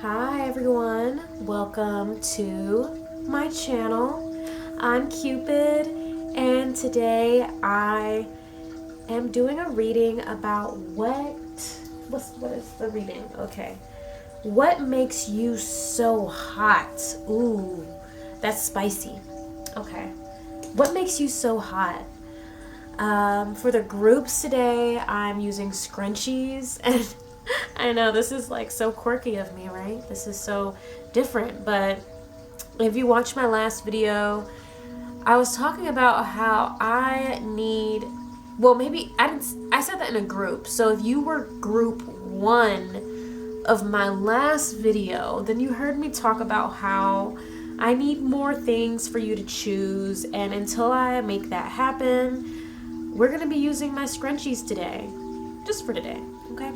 Hi everyone, welcome to my channel. I'm Cupid, and today I am doing a reading about what is the reading? Okay. What makes you so hot? Ooh, that's spicy. Okay. What makes you so hot? For the groups today, I'm using scrunchies, and I know this is like so quirky of me, right? This is so different, but if you watched my last video, I was talking about how I need, well, maybe I said that in a group. So if you were group 1 of my last video, then you heard me talk about how I need more things for you to choose, and until I make that happen, we're going to be using my scrunchies today, just for today, okay?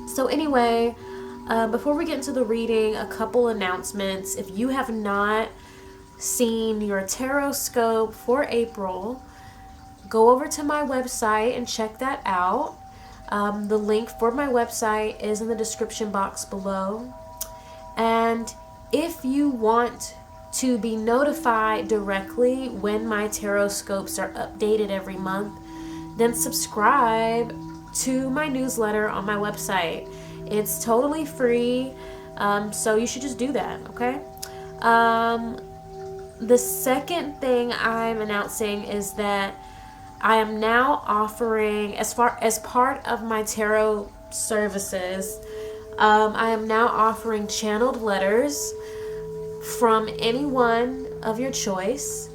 So anyway, before we get into the reading, a couple announcements. If you have not seen your tarot scope for April, go over to my website and check that out. The link for my website is in the description box below. And if you want to be notified directly when my tarot scopes are updated every month, then subscribe to my newsletter on my website. It's totally free, so you should just do that, okay? The second thing I'm announcing is that I am now offering, as part of my tarot services, I am now offering channeled letters from anyone of your choice,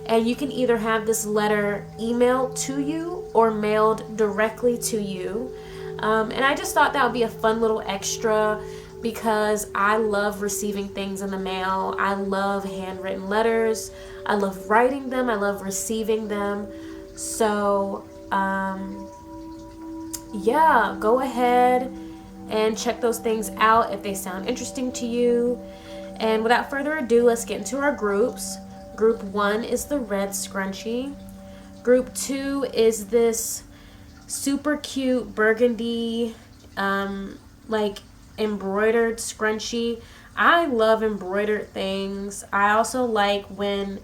and you can either have this letter emailed to you or mailed directly to you. And I just thought that would be a fun little extra because I love receiving things in the mail. I love handwritten letters. I love writing them. I love receiving them. So, yeah, go ahead and check those things out if they sound interesting to you. And without further ado, let's get into our groups. Group 1 is the red scrunchie. Group 2 is this super cute burgundy, like embroidered scrunchie. I love embroidered things. I also like when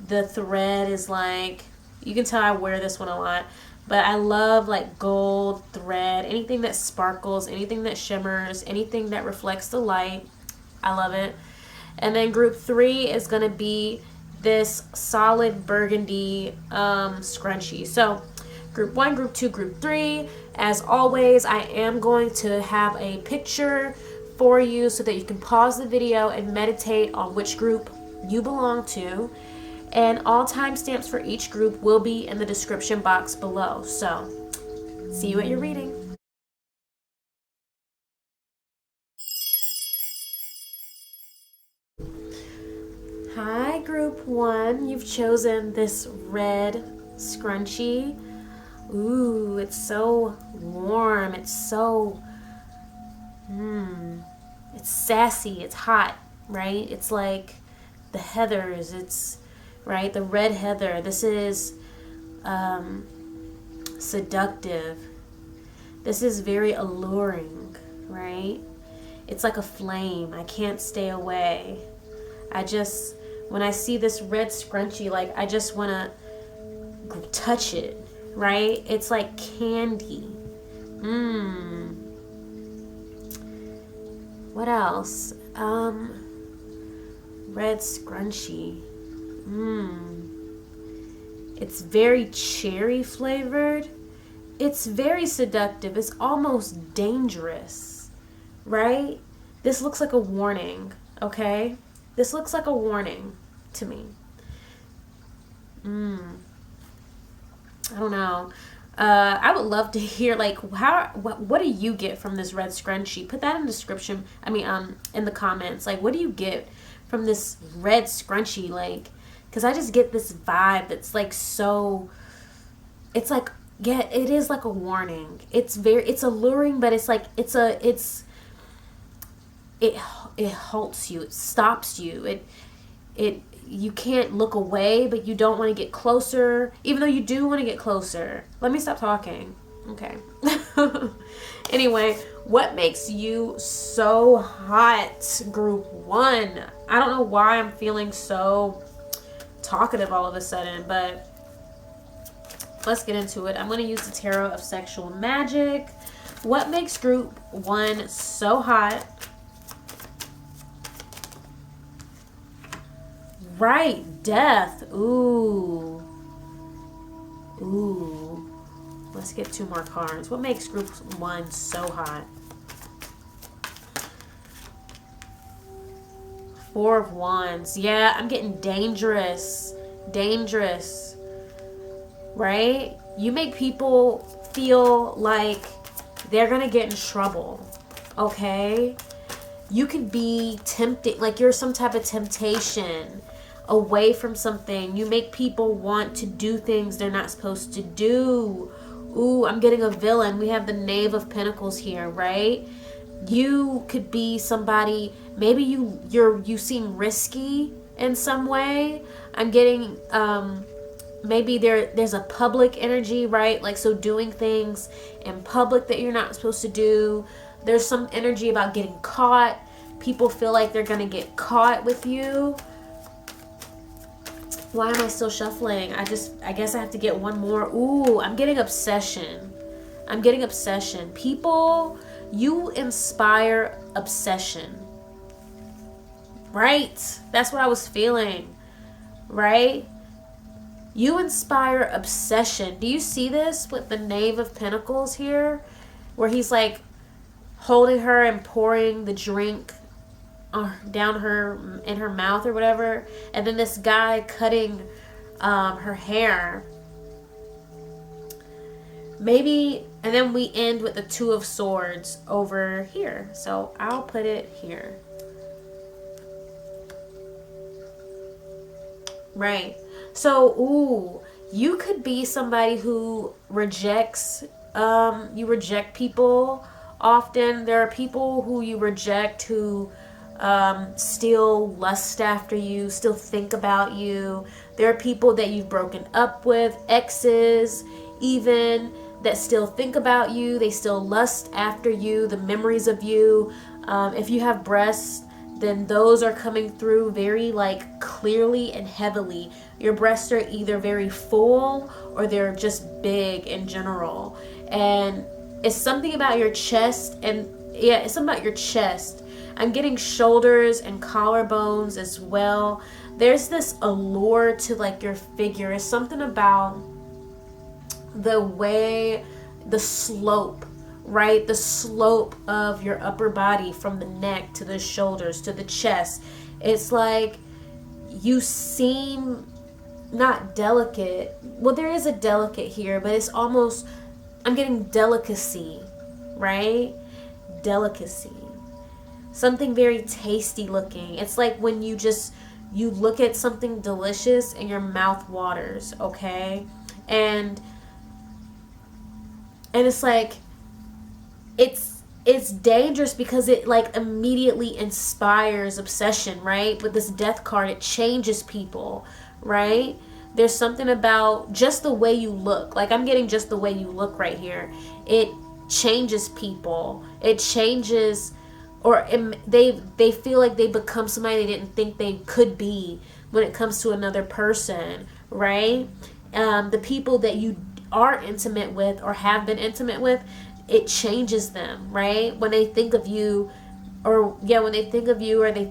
the thread is like, you can tell I wear this one a lot, but I love like gold thread, anything that sparkles, anything that shimmers, anything that reflects the light. I love it. And then group 3 is going to be this solid burgundy scrunchie. So group 1, group 2, group 3. As always, I am going to have a picture for you so that you can pause the video and meditate on which group you belong to. And all timestamps for each group will be in the description box below. So see you at your reading. Hi, group 1. You've chosen this red scrunchie. Ooh, it's so warm. It's so, it's sassy. It's hot, right? It's like the heathers. It's, right, the red heather. This is seductive. This is very alluring, right? It's like a flame. I can't stay away. When I see this red scrunchie, like, I just want to touch it, right? It's like candy. What else? Red scrunchie. It's very cherry flavored. It's very seductive. It's almost dangerous, right? This looks like a warning, okay? This looks like a warning to me. I don't know. I would love to hear, like, what do you get from this red scrunchie? Put that in the description. In the comments. Like, what do you get from this red scrunchie? Like, because I just get this vibe that's like so. It's like, yeah, it is like a warning. It's alluring, but it's like it halts you. It stops you. You can't look away, but you don't want to get closer, even though you do want to get closer. Let me stop talking. Okay. Anyway, what makes you so hot, group 1? I don't know why I'm feeling so talkative all of a sudden, but let's get into it. I'm going to use the Tarot of Sexual Magic. What makes group 1 so hot? Right, Death. Ooh. Ooh. Let's get 2 more cards. What makes group 1 so hot? 4 of Wands. Yeah, I'm getting dangerous. Dangerous. Right? You make people feel like they're gonna get in trouble. Okay? You could be tempted, like you're some type of temptation away from something. You make people want to do things they're not supposed to do. Ooh, I'm getting a villain. We have the Knave of Pentacles here, right? You could be somebody, maybe you seem risky in some way. I'm getting maybe there's a public energy, right? Like, so doing things in public that you're not supposed to do. There's some energy about getting caught. People feel like they're gonna get caught with you. Why am I still shuffling? I guess I have to get one more. Ooh, I'm getting obsession. I'm getting obsession. People, you inspire obsession. Right? That's what I was feeling. Right? You inspire obsession. Do you see this with the Knave of Pentacles here? Where he's like holding her and pouring the drink down her in her mouth or whatever, and then this guy cutting her hair, maybe, and then we end with the 2 of Swords over here. So I'll put it here. Right. So ooh, you could be somebody who rejects you reject people often. There are people who you reject who still lust after you, still think about you. There are people that you've broken up with, exes even, that still think about you. They still lust after you, the memories of you. If you have breasts, then those are coming through very like clearly and heavily. Your breasts are either very full or they're just big in general. And it's something about your chest, and yeah, it's something about your chest. I'm getting shoulders and collarbones as well. There's this allure to like your figure. It's something about the way, the slope, right? The slope of your upper body from the neck to the shoulders to the chest. It's like you seem not delicate. Well, there is a delicate here, but it's almost, I'm getting delicacy, right? Delicacy. Something very tasty looking. It's like when you look at something delicious and your mouth waters, okay? And it's like, it's dangerous because it like immediately inspires obsession, right? With this Death card, it changes people, right? There's something about just the way you look. Like, I'm getting just the way you look right here. It changes people. It changes, or they feel like they become somebody they didn't think they could be when it comes to another person, right? The people that you are intimate with or have been intimate with, it changes them, right? When they think of you, or they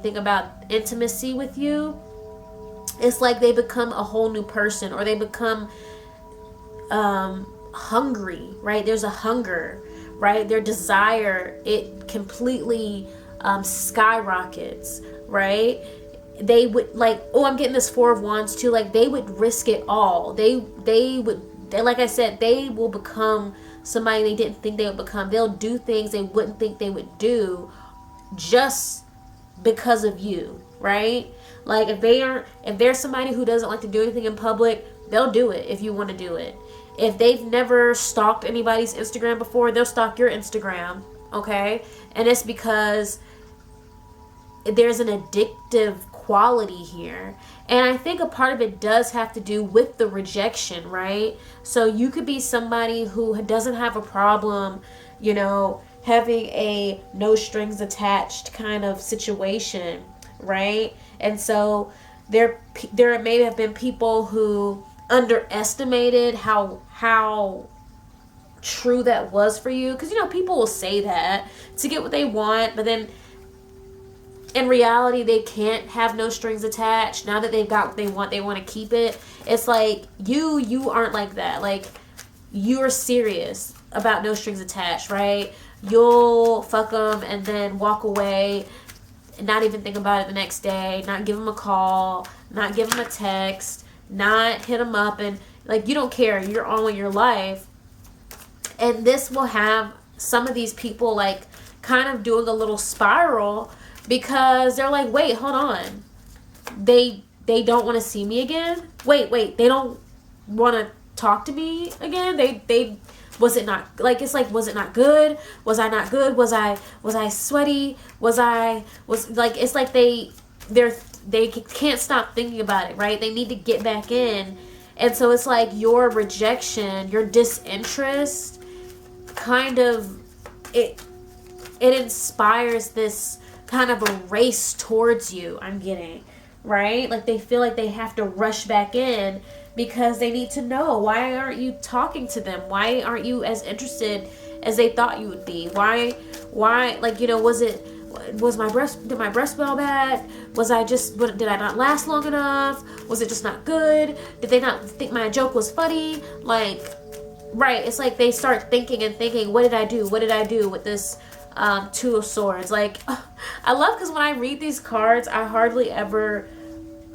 think about intimacy with you, it's like they become a whole new person, or they become hungry, right? There's a hunger, right? Their desire, it completely skyrockets, right? They would like, I'm getting this 4 of Wands too. Like, they would risk it all. They like I said, they will become somebody they didn't think they would become. They'll do things they wouldn't think they would do just because of you, right? Like, if there's somebody who doesn't like to do anything in public, they'll do it if you want to do it. If they've never stalked anybody's Instagram before, they'll stalk your Instagram, okay? And it's because there's an addictive quality here. And I think a part of it does have to do with the rejection, right? So you could be somebody who doesn't have a problem, you know, having a no strings attached kind of situation, right? And so there may have been people who underestimated how true that was for you, because, you know, people will say that to get what they want, but then in reality they can't have no strings attached. Now that they've got what they want to keep it. It's like you aren't like that. Like, you're serious about no strings attached, right? You'll fuck them and then walk away and not even think about it the next day, not give them a call, not give them a text, not hit them up, and like, you don't care. You're on with your life. And this will have some of these people like kind of doing a little spiral, because they're like, wait, hold on. They don't want to see me again? Wait, they don't want to talk to me again? They was it not, like, it's like, was it not good? Was I not good? Was I sweaty? Was like, it's like they can't stop thinking about it, right? They need to get back in. And so it's like your rejection, your disinterest, kind of, it inspires this kind of a race towards you, I'm getting, right? Like, they feel like they have to rush back in because they need to know, why aren't you talking to them? Why aren't you as interested as they thought you would be? Why, like, you know, did my breast smell bad? Did I not last long enough? Was it just not good? Did they not think my joke was funny? Like, right, it's like they start thinking, what did I do with this Two of Swords? Like, I love, because when I read these cards, I hardly ever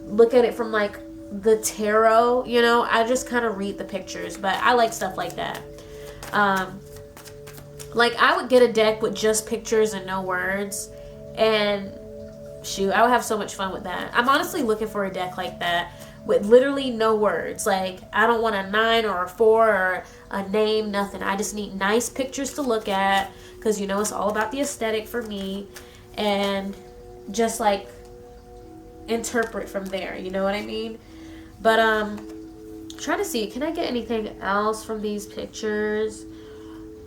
look at it from like the tarot, you know. I just kind of read the pictures, but I like stuff like that. Like, I would get a deck with just pictures and no words, and shoot, I would have so much fun with that. I'm honestly looking for a deck like that with literally no words. Like, I don't want a 9 or a 4 or a name, nothing. I just need nice pictures to look at, because, you know, it's all about the aesthetic for me, and just like interpret from there, you know what I mean? But trying to see, can I get anything else from these pictures?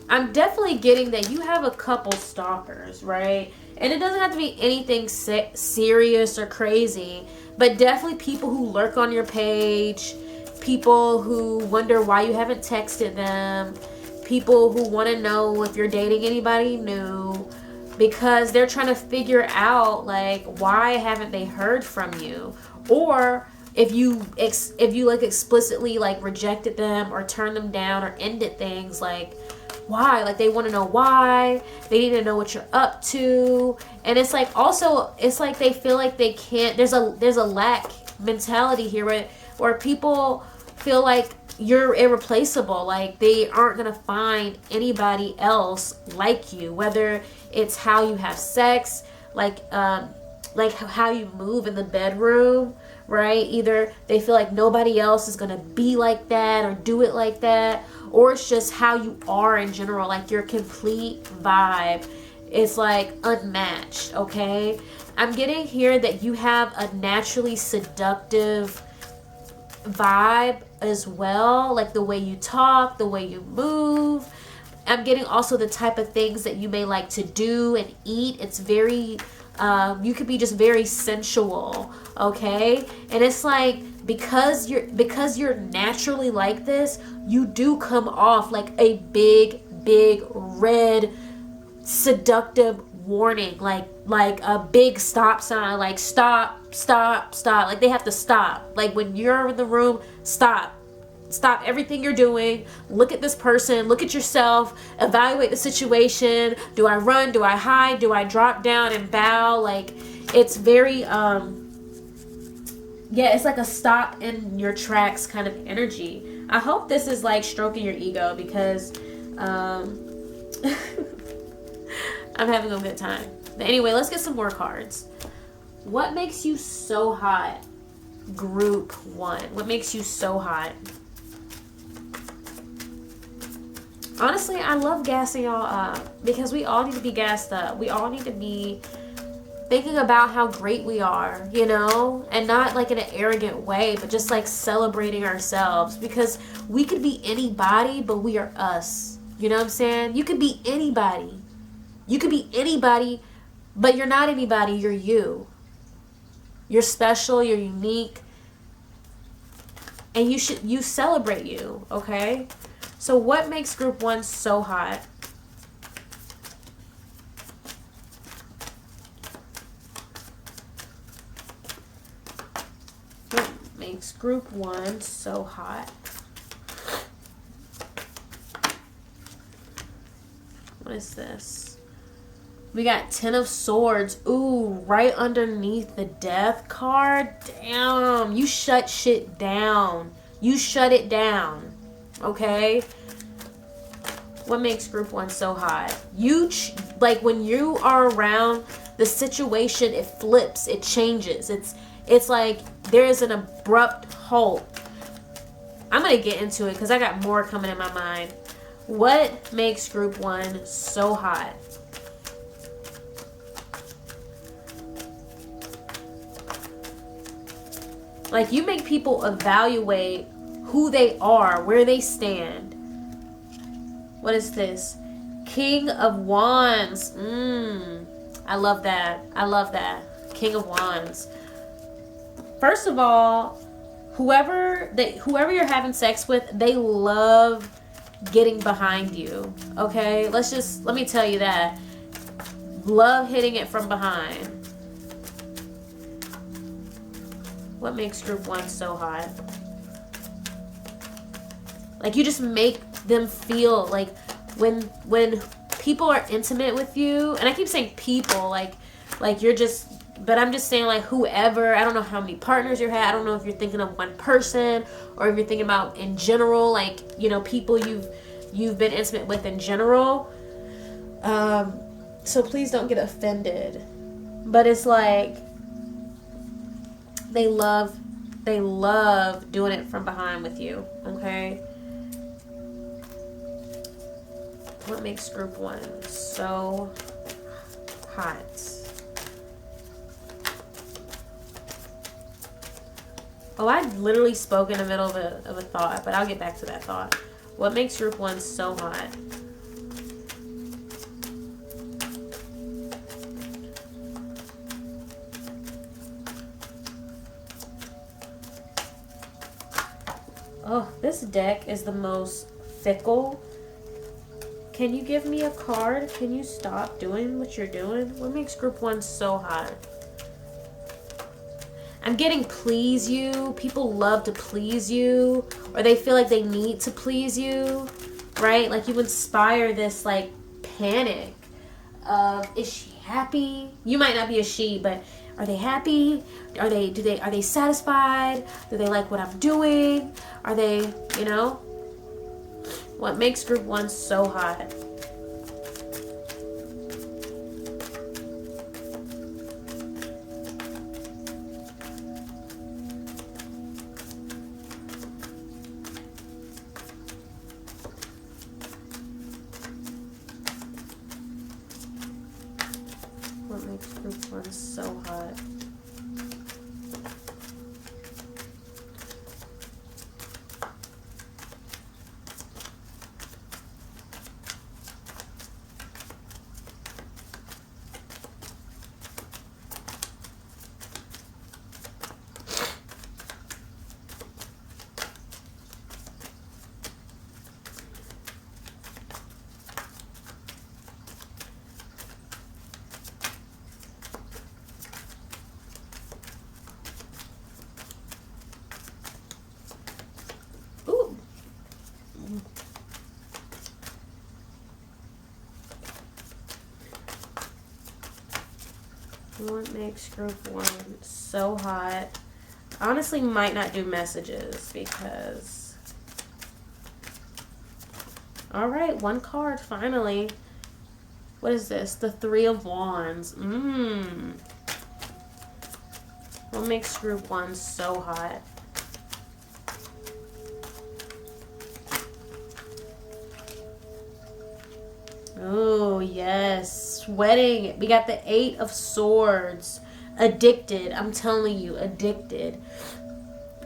I'm definitely getting that you have a couple stalkers, right? And it doesn't have to be anything serious or crazy, but definitely people who lurk on your page, people who wonder why you haven't texted them, people who want to know if you're dating anybody new, because they're trying to figure out, like, why haven't they heard from you? Or if you like explicitly like rejected them or turned them down or ended things, like, why? Like, they want to know why. They need to know what you're up to. And it's like, also, it's like they feel like they can't, there's a lack mentality here where people feel like you're irreplaceable. Like, they aren't gonna find anybody else like you, whether it's how you have sex, like how you move in the bedroom, right? Either they feel like nobody else is gonna be like that or do it like that, or it's just how you are in general, like your complete vibe is like unmatched. Okay, I'm getting here that you have a naturally seductive vibe as well, like the way you talk, the way you move. I'm getting also the type of things that you may like to do and eat. It's very you could be just very sensual, okay? And it's like, because you're naturally like this, you do come off like a big red seductive warning, like a big stop sign, like stop, like they have to stop. Like, when you're in the room, stop everything you're doing, look at this person, look at yourself, evaluate the situation. Do I run? Do I hide? Do I drop down and bow? Like, it's very it's like a stop in your tracks kind of energy. I hope this is like stroking your ego, because I'm having a good time. But anyway, let's get some more cards. What makes you so hot? Group 1. What makes you so hot? Honestly, I love gassing y'all up, because we all need to be gassed up. We all need to be thinking about how great we are, you know, and not like in an arrogant way, but just like celebrating ourselves, because we could be anybody, but we are us. You know what I'm saying? You could be anybody. You could be anybody, but you're not anybody. You're you. You're special. You're unique. And you celebrate you, okay? So what makes group 1 so hot? What makes group 1 so hot? What is this? We got 10 of Swords. Ooh, right underneath the Death card. Damn, you shut shit down. You shut it down. Okay? What makes group 1 so hot? Like when you are around the situation, it flips, it changes. It's like there is an abrupt halt. I'm going to get into it because I got more coming in my mind. What makes group 1 so hot? Like, you make people evaluate who they are, where they stand. What is this? King of Wands. I love that. I love that. King of Wands. First of all, whoever you're having sex with, they love getting behind you. Okay? Let me tell you that. Love hitting it from behind. What makes group 1 so hot? Like, you just make them feel like when people are intimate with you, and I keep saying people, like you're just, but I'm just saying like whoever, I don't know how many partners you had, I don't know if you're thinking of one person or if you're thinking about in general, like, you know, people you've been intimate with in general. So please don't get offended. But it's like they love doing it from behind with you, okay? What makes group 1 so hot? Oh, I literally spoke in the middle of a thought, but I'll get back to that thought. What makes group 1 so hot? Oh, this deck is the most fickle. Can you give me a card? Can you stop doing what you're doing? What makes group 1 so hot? I'm getting please you. People love to please you, or they feel like they need to please you, right? Like, you inspire this like panic of, is she happy? You might not be a she, but are they happy? Are they satisfied? Do they like what I'm doing? Are they, you know? What makes group 1 so hot? What makes group 1 so hot? What makes group 1 so hot? I honestly might not do messages because... Alright, one card, finally. What is this? The 3 of Wands. What makes group 1 so hot? Oh, yes. sweating. We got the 8 of Swords. Addicted. I'm telling you, addicted.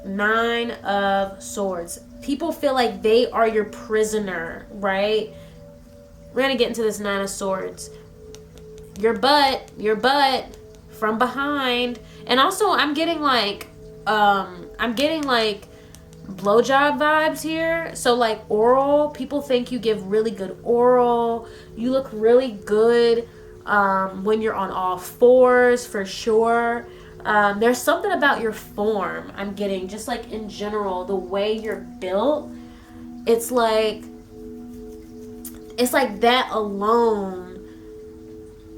9 of Swords. People feel like they are your prisoner, right? We're going to get into this 9 of Swords. Your butt from behind. And also I'm getting like blowjob vibes here. So like oral, people think you give really good oral. You look really good when you're on all fours, for sure. There's something about your form I'm getting, just like in general, the way you're built. It's like that alone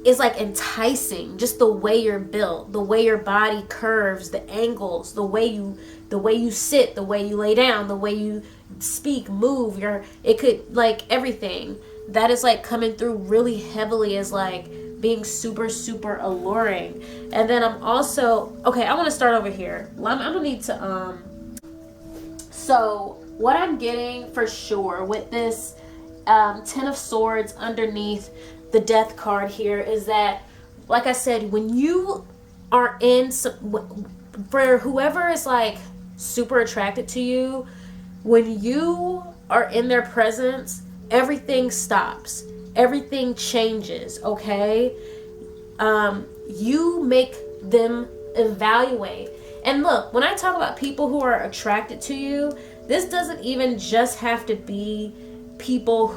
is like enticing. Just the way you're built, the way your body curves, the angles, the way you sit, the way you lay down, the way you speak, move, it could, like, everything that is like coming through really heavily is like being super, super alluring. And then I'm also, okay, I want to start over here. I'm gonna need to so what I'm getting for sure with this 10 of Swords underneath the Death card here is that, like I said, when you are for whoever is like super attracted to you, when you are in their presence, everything stops, everything changes. Okay, you make them evaluate. And look, when I talk about people who are attracted to you, this doesn't even just have to be people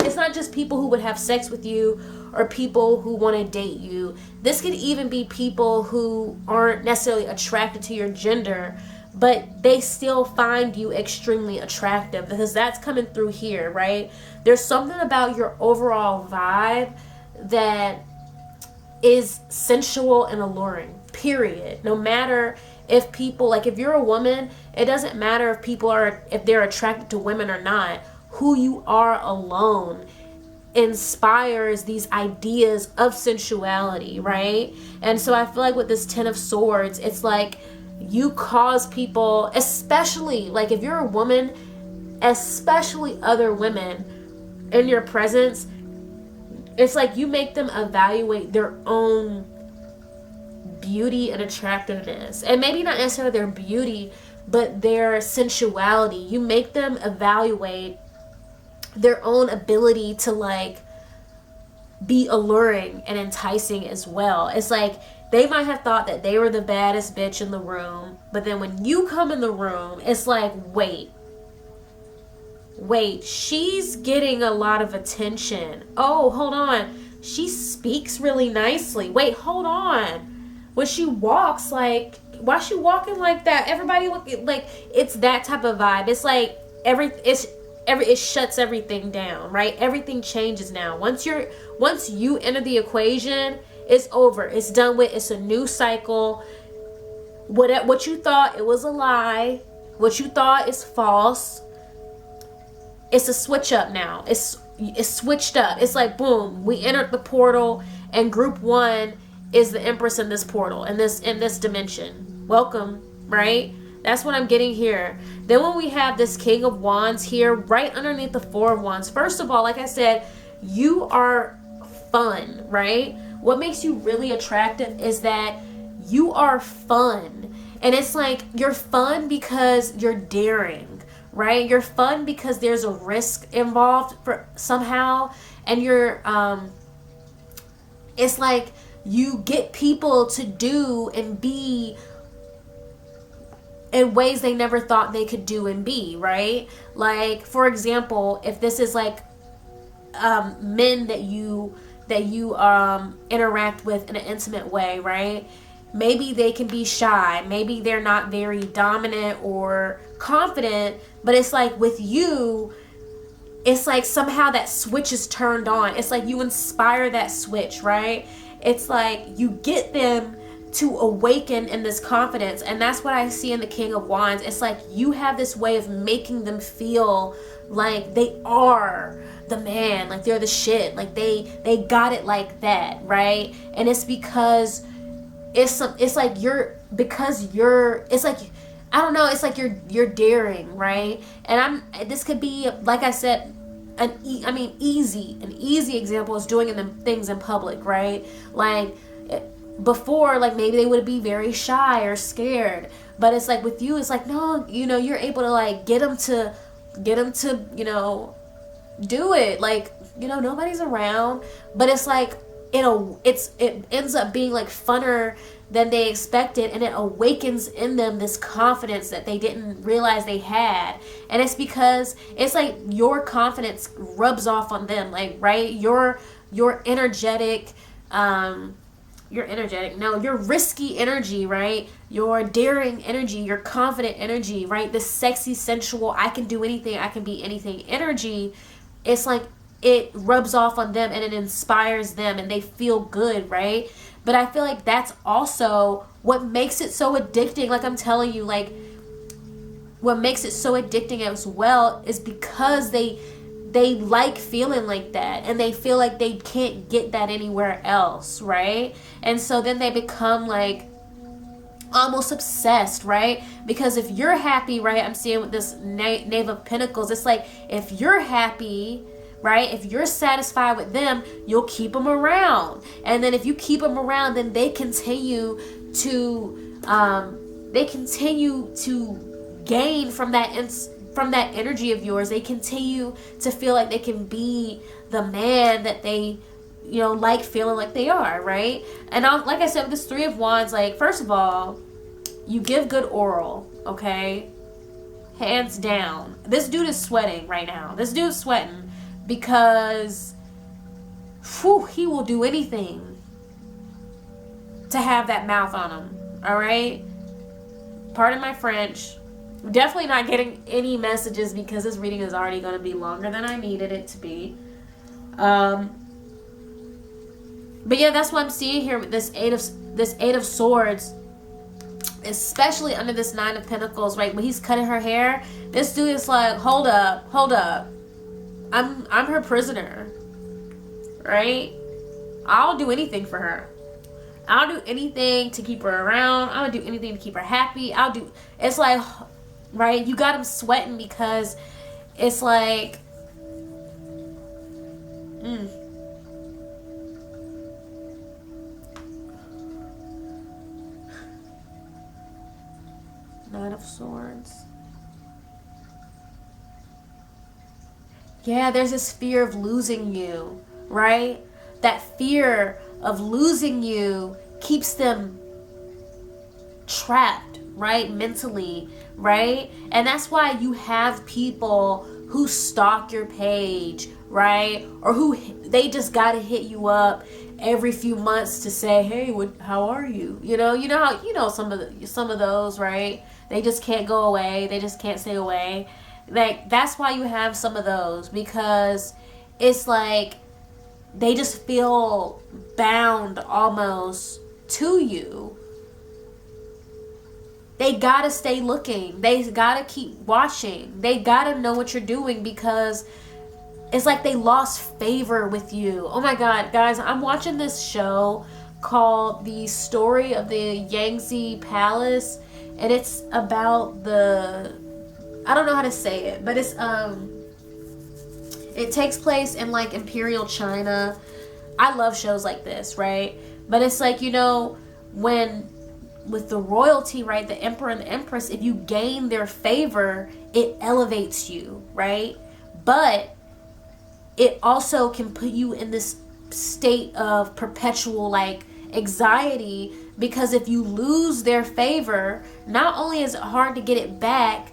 it's not just people who would have sex with you or people who want to date you. This could even be people who aren't necessarily attracted to your gender, but they still find you extremely attractive, because that's coming through here, right? There's something about your overall vibe that is sensual and alluring, period. No matter if people, like, if you're a woman, it doesn't matter if they're attracted to women or not. Who you are alone inspires these ideas of sensuality, right? And so I feel like with this 10 of Swords, it's like you cause people, especially like if you're a woman, especially other women in your presence, it's like you make them evaluate their own beauty and attractiveness. And maybe not necessarily their beauty, but their sensuality. You make them evaluate their own ability to like be alluring and enticing as well. It's like they might have thought that they were the baddest bitch in the room, but then when you come in the room, it's like, wait, she's getting a lot of attention. Oh, hold on, she speaks really nicely. Wait, hold on. When she walks, like, why is she walking like that? Everybody look like, it's that type of vibe. It's like it shuts everything down, right? Everything changes now. Once you enter the equation, it's over. It's done with. It's a new cycle. What you thought it was a lie, what you thought is false, it's a switch up now. It's switched up. It's like, boom, we entered the portal, and group 1 is the Empress in this portal, in this dimension. Welcome, right? That's what I'm getting here. Then when we have this King of Wands here, right underneath the 4 of Wands, first of all, like I said, you are fun, right? What makes you really attractive is that you are fun. And it's like, you're fun because you're daring, right? You're fun because there's a risk involved for somehow. And it's like you get people to do and be in ways they never thought they could do and be, right? Like, for example, if this is like men that you interact with in an intimate way, right? Maybe they can be shy, maybe they're not very dominant or confident, but it's like with you, it's like somehow that switch is turned on. It's like you inspire that switch, right? It's like you get them to awaken in this confidence. And that's what I see in the King of Wands. It's like you have this way of making them feel like they are the man, like they're the shit, like they got it like that, right? And it's because it's like I don't know, it's like you're daring, right? And this could be, like I said, an easy example is doing them things in public, right? Like before, like maybe they would be very shy or scared, but it's like with you, it's like, no, you know, you're able to like get them to, you know, do it. Like, you know, nobody's around, but it's like, it ends up being like funner than they expected, and it awakens in them this confidence that they didn't realize they had. And it's because it's like your confidence rubs off on them, like, right? Your energetic, your risky energy, right? Your daring energy, your confident energy, right? The sexy, sensual, I can do anything, I can be anything energy. It's like it rubs off on them and it inspires them and they feel good, right? But I feel like that's also what makes it so addicting. Like I'm telling you, like what makes it so addicting as well is because they like feeling like that, and they feel like they can't get that anywhere else, right? And so then they become like almost obsessed, right? Because if you're happy, right, I'm seeing with this Knave of Pentacles, it's like if you're happy, right, if you're satisfied with them, you'll keep them around. And then if you keep them around, then they continue to gain from that energy of yours. They continue to feel like they can be the man that they, you know, like feeling like they are, right? And like I said, with this Three of Wands, like, first of all, you give good oral, okay? Hands down. This dude is sweating right now. This dude's sweating because he will do anything to have that mouth on him, all right? Pardon my French. Definitely not getting any messages because this reading is already going to be longer than I needed it to be. But yeah, that's what I'm seeing here with this Eight of Swords, especially under this Nine of Pentacles, right? When he's cutting her hair, this dude is like, hold up. I'm her prisoner, right? I'll do anything for her. I'll do anything to keep her around. I'll do anything to keep her happy. It's like, right? You got him sweating because it's like, Nine of Swords. Yeah, there's this fear of losing you, right? That fear of losing you keeps them trapped, right? Mentally, right? And that's why you have people who stalk your page, right? Or who they just gotta hit you up every few months to say, hey, how are you? You know how some of those, right? They just can't go away. They just can't stay away. Like, that's why you have some of those, because it's like they just feel bound almost to you. They gotta stay looking. They gotta keep watching. They gotta know what you're doing because it's like they lost favor with you. Oh my God, guys, I'm watching this show called The Story of the Yangtze Palace, and it's about I don't know how to say it, but it takes place in like Imperial China. I love shows like this, right? But it's like, when with the royalty, right, the emperor and the empress, if you gain their favor, it elevates you, right? But it also can put you in this state of perpetual like anxiety, because if you lose their favor, not only is it hard to get it back,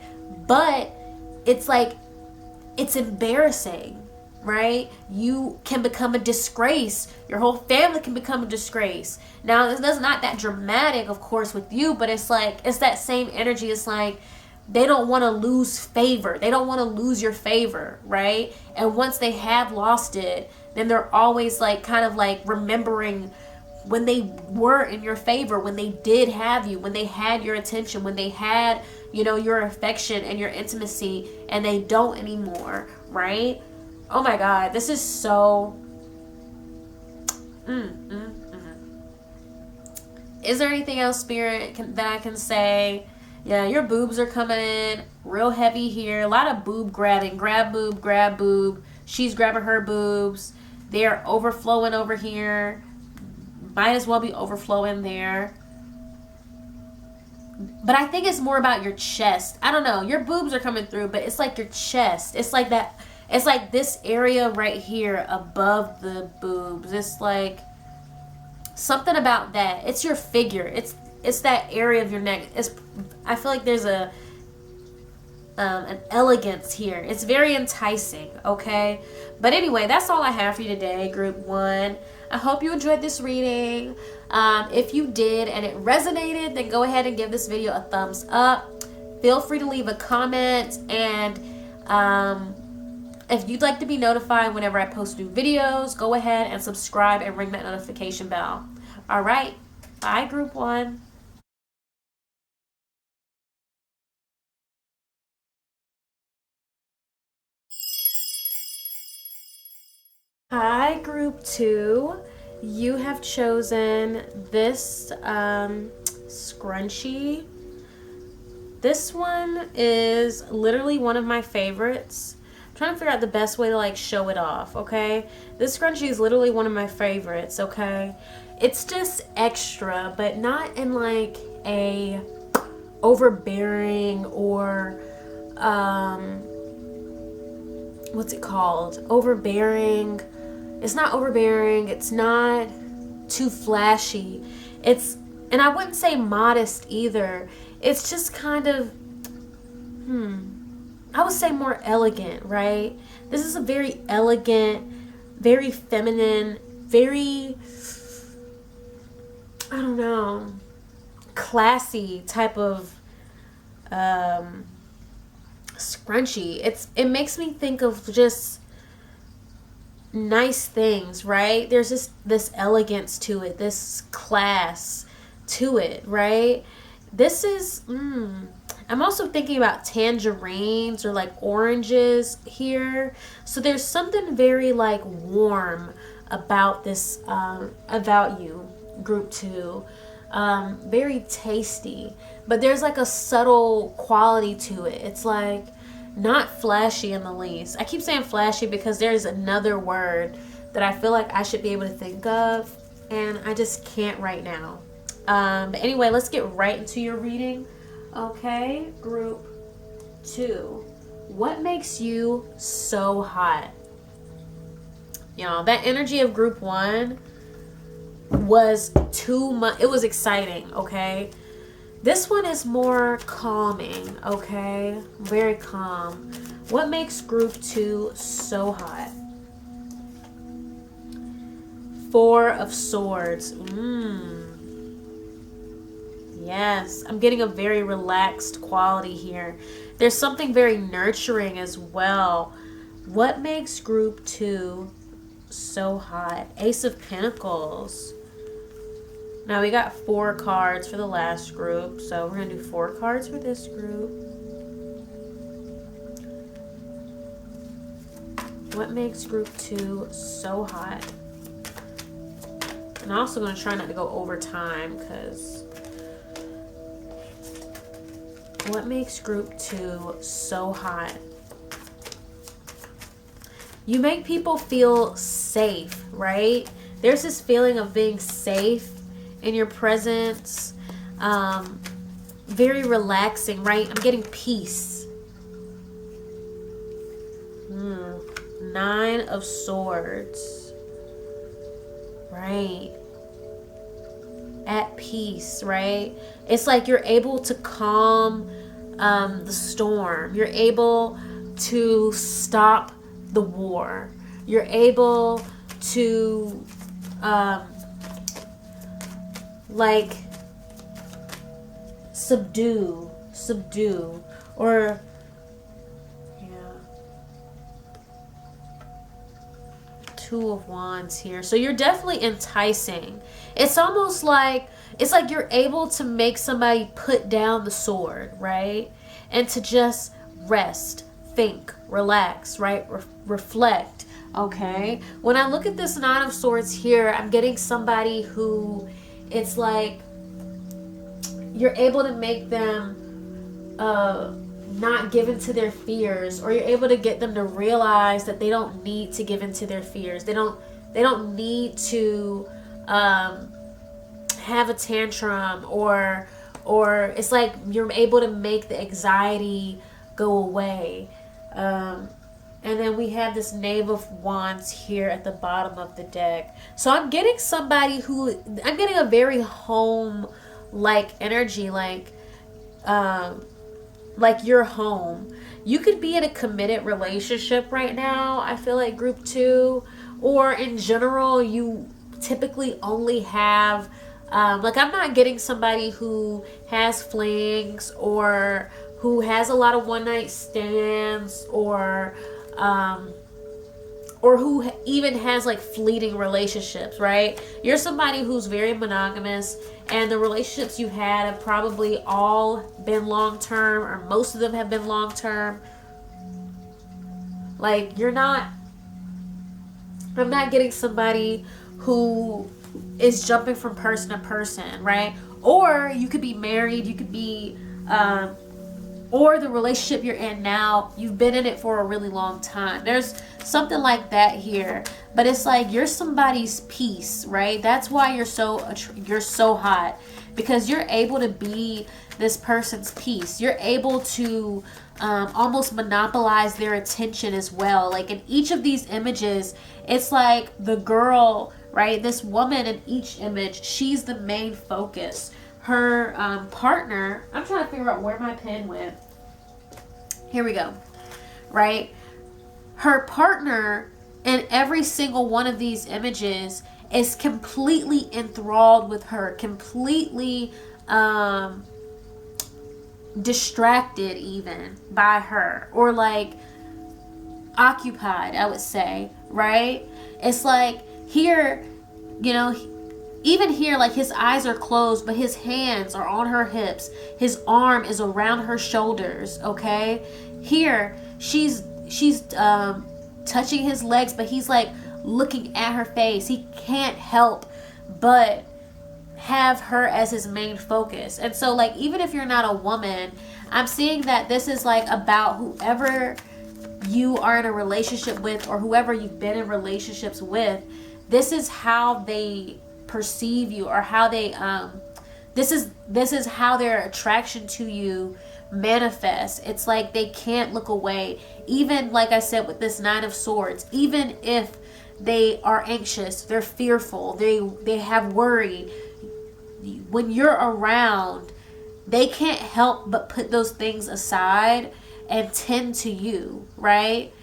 but it's like, it's embarrassing, right? You can become a disgrace. Your whole family can become a disgrace. Now, it's not that dramatic, of course, with you, but it's like, it's that same energy. It's like, they don't want to lose favor. They don't want to lose your favor, right? And once they have lost it, then they're always like, kind of like remembering when they were in your favor, when they did have you, when they had your attention, when they had, your affection and your intimacy, and they don't anymore, right? Oh my God, this is so... Is there anything else, Spirit, that I can say? Yeah, your boobs are coming in real heavy here. A lot of boob grabbing. Grab boob, She's grabbing her boobs. They're overflowing over here. Might as well be overflowing there. But I think it's more about your chest. I don't know. Your boobs are coming through, but it's like your chest. It's like that. It's like this area right here above the boobs. It's like something about that. It's your figure. It's that area of your neck. I feel like there's an elegance here. It's very enticing, okay? But anyway, that's all I have for you today, Group 1. I hope you enjoyed this reading. If you did and it resonated, then go ahead and give this video a thumbs up. Feel free to leave a comment, and if you'd like to be notified whenever I post new videos, go ahead and subscribe and ring that notification bell. All right, bye, Group 1. Hi, Group 2. You have chosen this scrunchie. This one is literally one of my favorites. I'm trying to figure out the best way to like show it off, okay? This scrunchie is literally one of my favorites, okay? It's just extra, but not in like a overbearing or what's it called? Overbearing. It's not overbearing. It's not too flashy. And I wouldn't say modest either. It's just kind of, I would say more elegant, right? This is a very elegant, very feminine, very, I don't know, classy type of scrunchie. It makes me think of just nice things, right? There's just this elegance to it, this class to it, right? This is I'm also thinking about tangerines or like oranges here. So there's something very like warm about this about you, Group 2. Very tasty, but there's like a subtle quality to it. It's like not flashy in the least. I keep saying flashy because there's another word that I feel like I should be able to think of, and I just can't right now. But anyway, let's get right into your reading. Okay, Group 2. What makes you so hot? You know, that energy of Group 1 was too much. It was exciting, okay? This one is more calming, okay? Very calm. What makes Group 2 so hot? 4 of Swords. Yes, I'm getting a very relaxed quality here. There's something very nurturing as well. What makes Group 2 so hot? Ace of Pentacles. Now we got 4 cards for the last group, so we're going to do 4 cards for this group. What makes Group 2 so hot? And I'm also going to try not to go over time, because what makes Group 2 so hot? You make people feel safe, right? There's this feeling of being safe in your presence. Very relaxing, right? I'm getting peace. 9 of Swords. Right. At peace, right? It's like you're able to calm the storm. You're able to stop the war. You're able to like subdue, or yeah, 2 of Wands here. So you're definitely enticing. It's almost like, it's like you're able to make somebody put down the sword, right? And to just rest, think, relax, right? Reflect, okay? When I look at this 9 of Swords here, I'm getting somebody who, it's like you're able to make them not give into their fears, or you're able to get them to realize that they don't need to give into their fears. They don't need to have a tantrum, or it's like you're able to make the anxiety go away. And then we have this Knave of Wands here at the bottom of the deck. So I'm getting I'm getting a very home-like energy, like you're home. You could be in a committed relationship right now, I feel like, group 2. Or in general, you typically only have, like, I'm not getting somebody who has flings, or who has a lot of one-night stands, or who even has like fleeting relationships, right? You're somebody who's very monogamous, and the relationships you had have probably all been long-term, or most of them have been long-term. Like, I'm not getting somebody who is jumping from person to person, right? Or you could be married, you could be, or the relationship you're in now, you've been in it for a really long time. There's something like that here. But it's like you're somebody's peace, right? That's why you're so hot, because you're able to be this person's peace. You're able to almost monopolize their attention as well. Like in each of these images, it's like the girl, right? This woman in each image, she's the main focus. Her partner, I'm trying to figure out where my pen went. Here we go. Right? Her partner in every single one of these images is completely enthralled with her, completely distracted even by her, or like occupied, I would say, right? It's like here, you know, even here, like his eyes are closed, but his hands are on her hips. His arm is around her shoulders, okay? Here, she's touching his legs, but he's like looking at her face. He can't help but have her as his main focus. And so, like, even if you're not a woman, I'm seeing that this is like about whoever you are in a relationship with, or whoever you've been in relationships with. This is how they perceive you, or how they this is how their attraction to you manifests. It's like they can't look away, even like I said with this Nine of Swords. Even if they are anxious, they're fearful, they have worry, when you're around, they can't help but put those things aside and tend to you, right?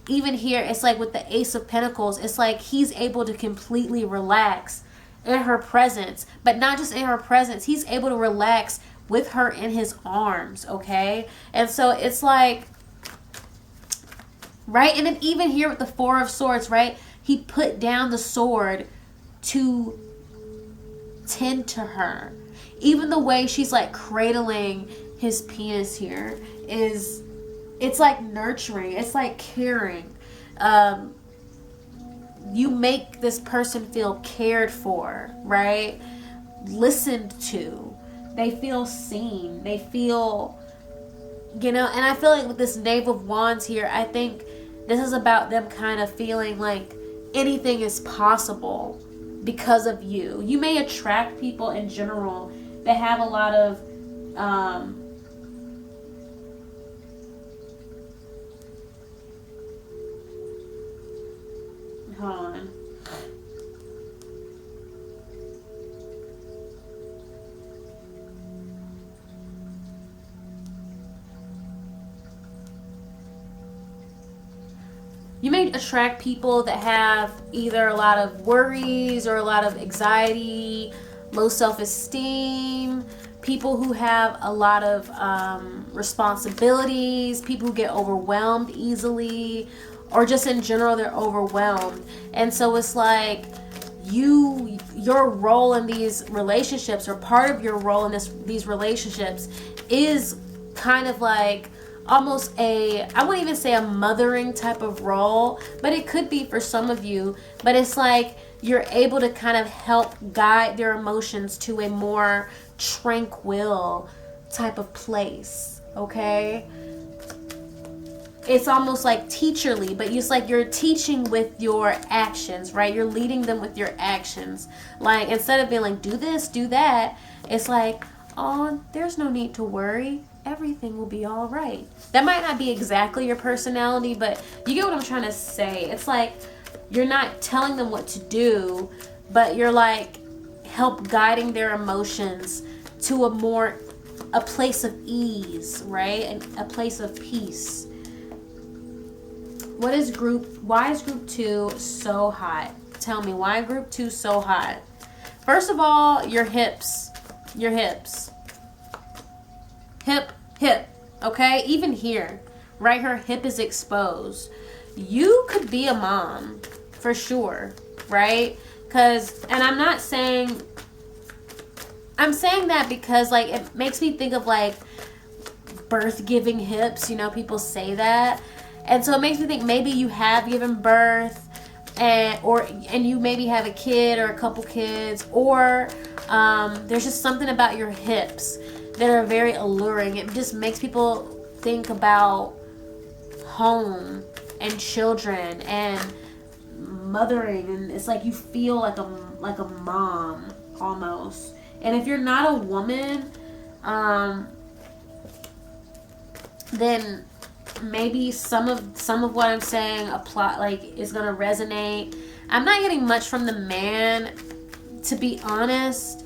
Even here, it's like with the Ace of Pentacles, it's like he's able to completely relax in her presence. But not just in her presence, he's able to relax with her in his arms, okay? And so it's like, right? And then even here with the Four of Swords, right? He put down the sword to tend to her. Even the way she's like cradling his penis here is, it's like nurturing, it's like caring. You make this person feel cared for, right? Listened to. They feel seen. They feel, you know, and I feel like with this Knave of Wands here, I think this is about them kind of feeling like anything is possible because of you. You may attract people in general that have a lot of hold on. You may attract people that have either a lot of worries or a lot of anxiety, low self-esteem, people who have a lot of responsibilities, people who get overwhelmed easily, or just in general they're overwhelmed. And so it's like your role in these relationships, or part of your role in these relationships, is kind of like almost I wouldn't even say a mothering type of role, but it could be for some of you. But it's like you're able to kind of help guide their emotions to a more tranquil type of place, okay? it's almost like teacherly, but it's like you're teaching with your actions, right? You're leading them with your actions. Like, instead of being like, do this, do that, it's like, oh, there's no need to worry. Everything will be all right. That might not be exactly your personality, but you get what I'm trying to say. It's like you're not telling them what to do, but you're like help guiding their emotions to a place of ease, right? And a place of peace. Why is group 2 so hot? Tell me, why group 2 so hot? First of all, your hips. Hip, okay? Even here, right? Her hip is exposed. You could be a mom, for sure, right? And I'm saying that because, like, it makes me think of, like, birth-giving hips. You know, people say that. And so it makes me think maybe you have given birth and you maybe have a kid or a couple kids, or there's just something about your hips that are very alluring. It just makes people think about home and children and mothering, and it's like you feel like a mom almost. And if you're not a woman, then maybe some of what I'm saying is gonna resonate. I'm not getting much from the man, to be honest.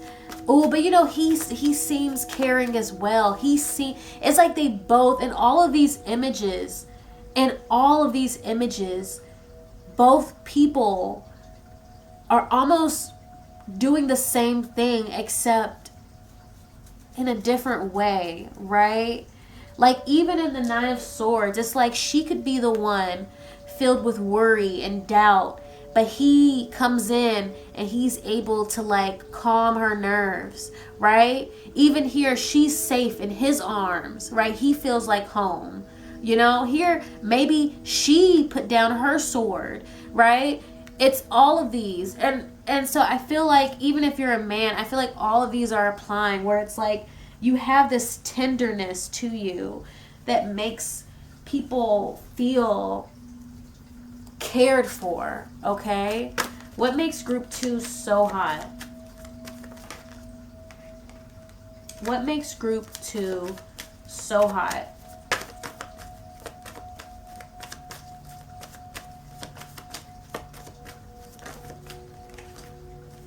Oh, but you know, he seems caring as well. It's like they both, in all of these images, both people are almost doing the same thing, except in a different way, right? Like, even in the Nine of Swords, it's like she could be the one filled with worry and doubt, but he comes in and he's able to, like, calm her nerves, right? Even here, she's safe in his arms, right? He feels like home. You know, here, maybe she put down her sword, right? It's all of these. And so I feel like, even if you're a man, I feel like all of these are applying, where it's like you have this tenderness to you that makes people feel cared for, okay? What makes group 2 so hot? What makes group 2 so hot?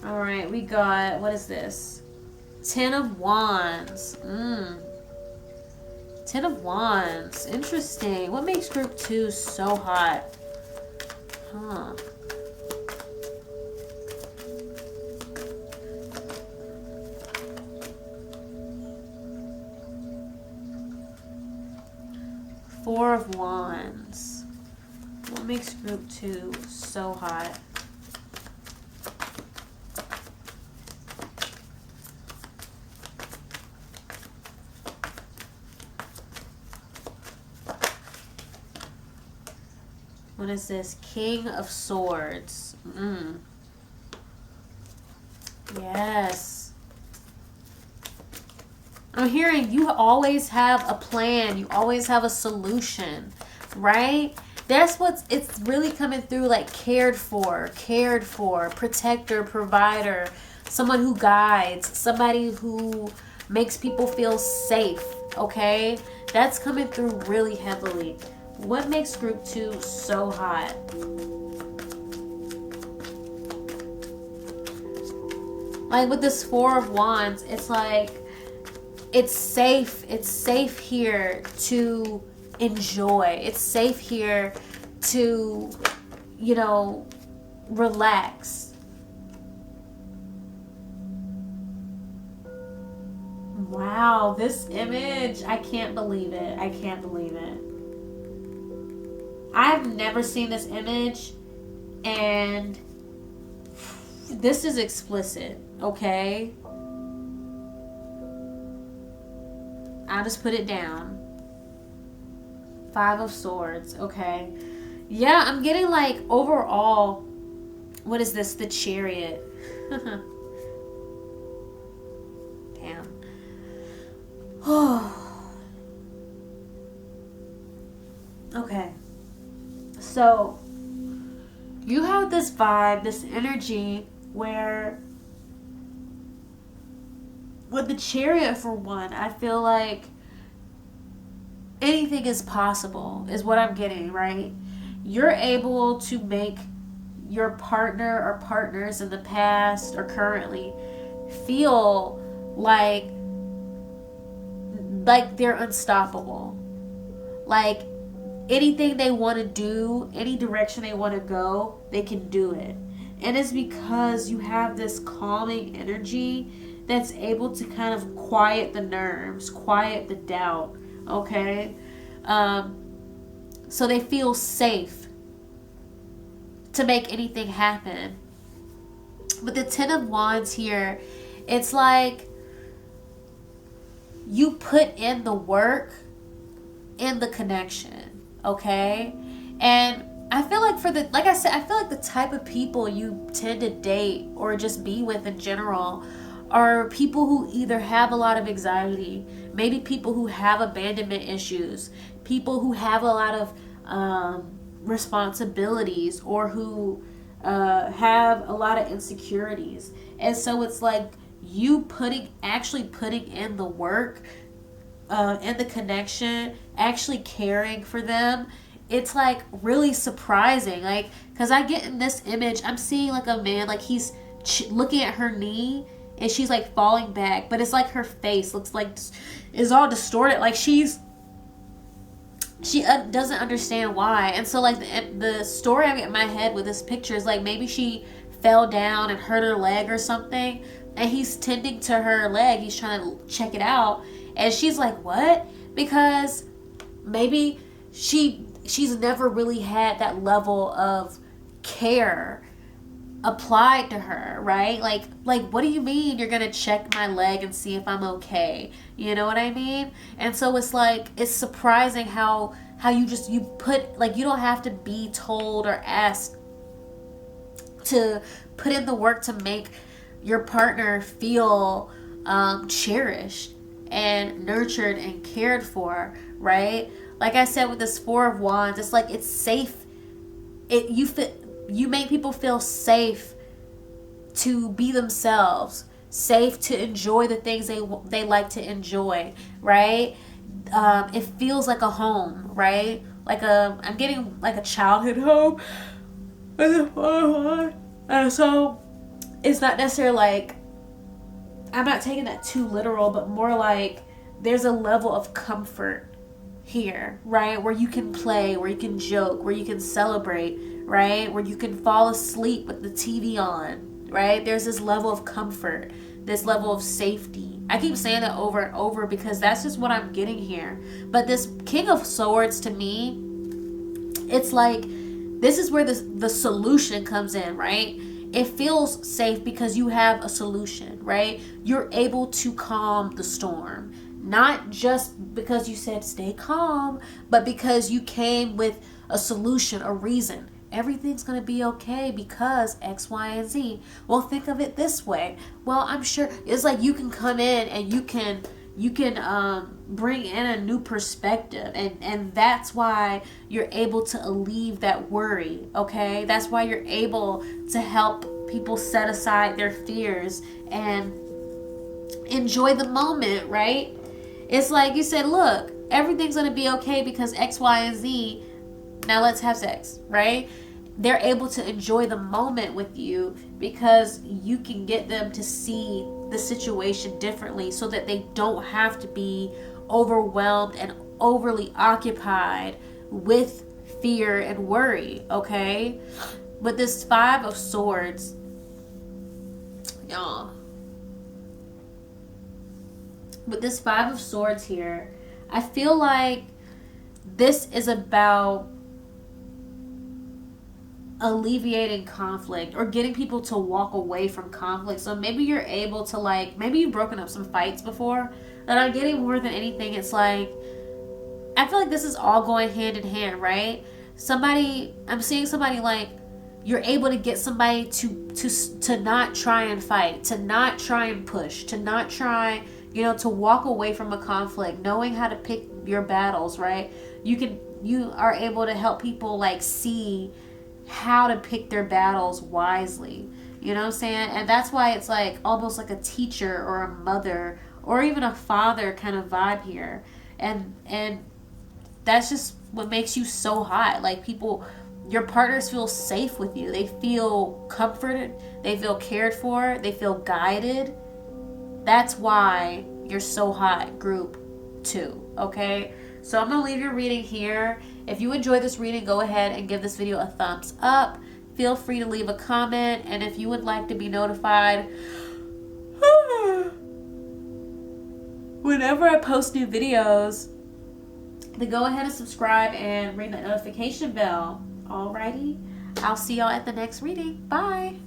All right, we got, what is this? 10 of Wands. 10 of Wands. Interesting. What makes group 2 so hot? Huh. Four of Wands. What makes group 2 so hot? What is this? King of Swords. Yes. I'm hearing you always have a plan. You always have a solution, right? That's it's really coming through, like cared for, protector, provider, someone who guides, somebody who makes people feel safe, okay? That's coming through really heavily. What makes group 2 so hot? Like with this Four of Wands, it's like it's safe here to enjoy. It's safe here to, you know, relax. Wow, this image, I can't believe it. I've never seen this image, and this is explicit, okay? I'll just put it down. 5 of Swords, okay. Yeah, I'm getting like overall, what is this? The Chariot. Damn. Okay. So, you have this vibe, this energy where with the Chariot, for one, I feel like anything is possible, is what I'm getting, right? You're able to make your partner or partners in the past or currently feel like they're unstoppable. Like anything they want to do, any direction they want to go, they can do it. And it's because you have this calming energy that's able to kind of quiet the nerves, quiet the doubt, okay? So they feel safe to make anything happen. But the Ten of Wands here, it's like you put in the work in the connection, okay? And I feel like like I said, I feel like the type of people you tend to date or just be with in general are people who either have a lot of anxiety, maybe people who have abandonment issues, people who have a lot of responsibilities, or who have a lot of insecurities. And so it's like you actually putting in the work, in the connection, actually caring for them. It's like really surprising, like, because I get in this image, I'm seeing like a man, like he's looking at her knee and she's like falling back, but it's like her face looks like is all distorted, like she doesn't understand why. And so like the story I get in my head with this picture is like maybe she fell down and hurt her leg or something, and he's tending to her leg, he's trying to check it out, and she's like, what? Because maybe she's never really had that level of care applied to her, right? Like what do you mean you're gonna check my leg and see if I'm okay? You know what I mean? And so it's like, it's surprising how you put, like, you don't have to be told or asked to put in the work to make your partner feel cherished and nurtured and cared for, right? Like I said with this Four of Wands, it's like it's safe. You make people feel safe to be themselves, safe to enjoy the things they like to enjoy, right? It feels like a home, right? I'm getting like a childhood home, and so it's not necessarily like, I'm not taking that too literal, but more like there's a level of comfort here, right? Where you can play, where you can joke, where you can celebrate, right? Where you can fall asleep with the TV on, right? There's this level of comfort, this level of safety. I keep saying that over and over because that's just what I'm getting here. But this King of Swords, to me, it's like this is where the solution comes in, right? It feels safe because you have a solution, right? You're able to calm the storm. Not just because you said stay calm, but because you came with a solution, a reason. Everything's going to be okay because X, Y, and Z. Well, think of it this way. Well, I'm sure it's like you can come in and you can bring in a new perspective, and that's why you're able to alleviate that worry, okay? That's why you're able to help people set aside their fears and enjoy the moment, right? It's like you said, look, everything's going to be okay because X, Y, and Z. Now let's have sex, right? They're able to enjoy the moment with you because you can get them to see the situation differently so that they don't have to be overwhelmed and overly occupied with fear and worry, okay? But this Five of Swords, y'all. With this Five of Swords here, I feel like this is about alleviating conflict or getting people to walk away from conflict. So maybe you're able to, like, maybe you've broken up some fights before, and I'm getting more than anything, it's like, I feel like this is all going hand in hand, right? I'm seeing somebody like, you're able to get somebody to not try and fight, to not try and push, to not try, to walk away from a conflict, knowing how to pick your battles, right? you are able to help people like see how to pick their battles wisely. You know what I'm saying? And that's why it's like almost like a teacher or a mother or even a father kind of vibe here. And that's just what makes you so hot. Like people, your partners feel safe with you. They feel comforted. They feel cared for. They feel guided. That's why you're so hot, group 2. Okay? So I'm going to leave your reading here. If you enjoyed this reading, go ahead and give this video a thumbs up. Feel free to leave a comment. And if you would like to be notified whenever I post new videos, then go ahead and subscribe and ring the notification bell. Alrighty? I'll see y'all at the next reading. Bye!